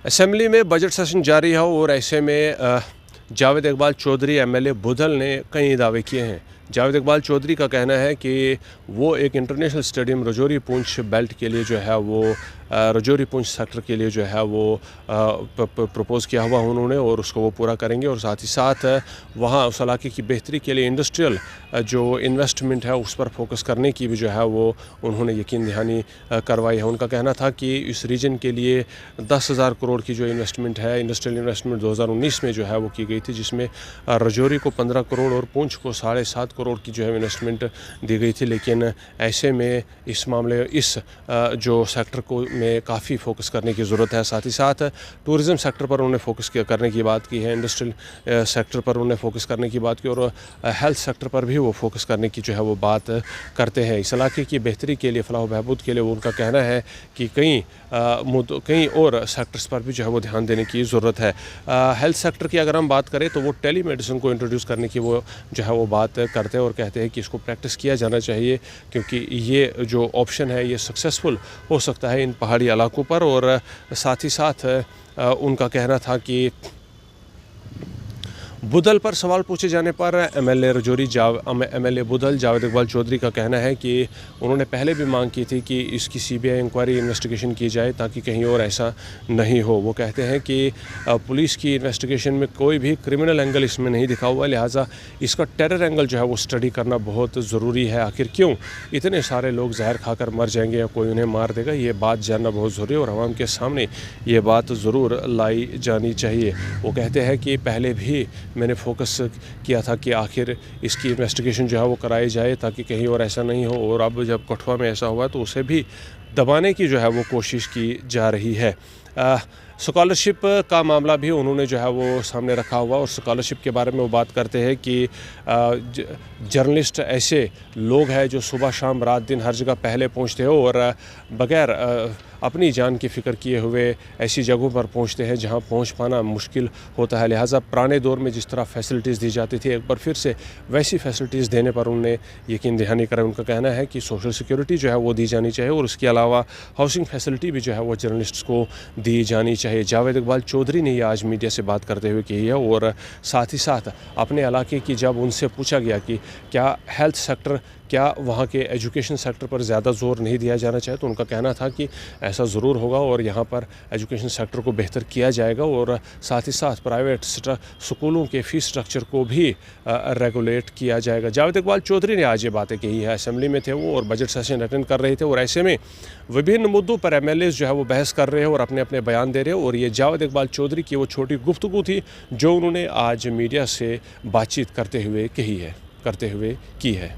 Assembly में budget session जारी है और ऐसे में जावेद इकबाल चौधरी एमएलए बुधल ने कई दावे किए हैं। जावेद इकबाल चौधरी का कहना है कि वो एक international stadium Rajouri Poonch belt के लिए जो है वो रजौरी पुंछ सेक्टर के लिए जो है वो प्रपोज़ किया हुआ उन्होंने और उसको वो पूरा करेंगे और साथ ही साथ वहाँ उस इलाके की बेहतरी के लिए इंडस्ट्रियल जो इन्वेस्टमेंट है उस पर फोकस करने की भी जो है वो उन्होंने यकीन दहानी करवाई है। उनका कहना था कि इस रीजन के लिए 10,000 करोड़ की जो इन्वेस्टमेंट है इंडस्ट्रियल इन्वेस्टमेंट 2019 में जो है वो की गई थी, जिसमें रजौरी को 15 करोड़ और पुंछ को 7.5 करोड़ की जो है इन्वेस्टमेंट दी गई थी। लेकिन ऐसे में इस मामले इस जो सेक्टर को में काफ़ी फोकस करने की ज़रूरत है। साथ ही साथ टूरिज़म सेक्टर पर उन्होंने फोकस करने की बात की है, इंडस्ट्रियल सेक्टर पर उन्होंने फोकस करने की बात की और हेल्थ सेक्टर पर भी वो फोकस करने की जो है वो बात करते हैं। इस इलाके की बेहतरी के लिए, फलाह बहबूद के लिए वो उनका कहना है कि कई और सेक्टर्स पर भी जो है वो ध्यान देने की ज़रूरत है। हेल्थ सेक्टर की अगर हम बात करें तो वो टेली मेडिसिन को इंट्रोड्यूस करने की वो जो है वो बात करते हैं और कहते हैं कि इसको प्रैक्टिस किया जाना चाहिए, क्योंकि ये जो ऑप्शन है ये सक्सेसफुल हो सकता है इन पहाड़ी इलाकों पर। और साथ ही साथ उनका कहना था कि बुधल पर सवाल पूछे जाने पर एमएलए बुधल जावेद इकबाल चौधरी का कहना है कि उन्होंने पहले भी मांग की थी कि इसकी सीबीआई इंक्वायरी इन्वेस्टिगेशन की जाए ताकि कहीं और ऐसा नहीं हो। वो कहते हैं कि पुलिस की इन्वेस्टिगेशन में कोई भी क्रिमिनल एंगल इसमें नहीं दिखा हुआ, लिहाजा इसका टेरर एंगल जो है वो स्टडी करना बहुत ज़रूरी है। आखिर क्यों इतने सारे लोग जहर खाकर मर जाएंगे या कोई उन्हें मार देगा, ये बात जानना बहुत ज़रूरी है और आवाम के सामने ये बात ज़रूर लाई जानी चाहिए। वो कहते हैं कि पहले भी मैंने फोकस किया था कि आखिर इसकी इन्वेस्टिगेशन जो है वो कराई जाए ताकि कहीं और ऐसा नहीं हो, और अब जब कठुआ में ऐसा हुआ तो उसे भी दबाने की जो है वो कोशिश की जा रही है। स्कॉलरशिप का मामला भी उन्होंने जो है वो सामने रखा हुआ और स्कॉलरशिप के बारे में वो बात करते हैं कि जर्नलिस्ट ऐसे लोग हैं जो सुबह शाम रात दिन हर जगह पहले पहुंचते हैं और बगैर अपनी जान की फ़िक्र किए हुए ऐसी जगहों पर पहुंचते हैं जहां पहुंच पाना मुश्किल होता है। लिहाजा पुराने दौर में जिस तरह फैसिलिटीज़ दी जाती थी एक बार फिर से वैसी फैसिलिटीज़ देने पर उन्होंने यकीन दहानी करा। उनका कहना है कि सोशल सिक्योरिटी जो है वो दी जानी चाहिए और उसके अलावा हाउसिंग फैसिलिटी भी जो है वो जर्नलिस्ट्स को दी जानी चाहिए। जावेद इकबाल चौधरी ने यह आज मीडिया से बात करते हुए कही है और साथ ही साथ अपने इलाके की जब उनसे पूछा गया कि क्या हेल्थ सेक्टर, क्या वहाँ के एजुकेशन सेक्टर पर ज़्यादा ज़ोर नहीं दिया जाना चाहिए, तो उनका कहना था कि ऐसा ज़रूर होगा और यहाँ पर एजुकेशन सेक्टर को बेहतर किया जाएगा और साथ ही साथ प्राइवेट स्कूलों के फ़ीस स्ट्रक्चर को भी रेगुलेट किया जाएगा। जावेद इकबाल चौधरी ने आज ये बातें कही है, असेंबली में थे वो और बजट सेशन अटेंड कर रहे थे और ऐसे में विभिन्न मुद्दों पर एमएलए जो है वो बहस कर रहे हैं और अपने अपने बयान दे रहे हैं। और ये जावेद इकबाल चौधरी की वो छोटी गुफ्तगू थी जो उन्होंने आज मीडिया से बातचीत करते हुए की है।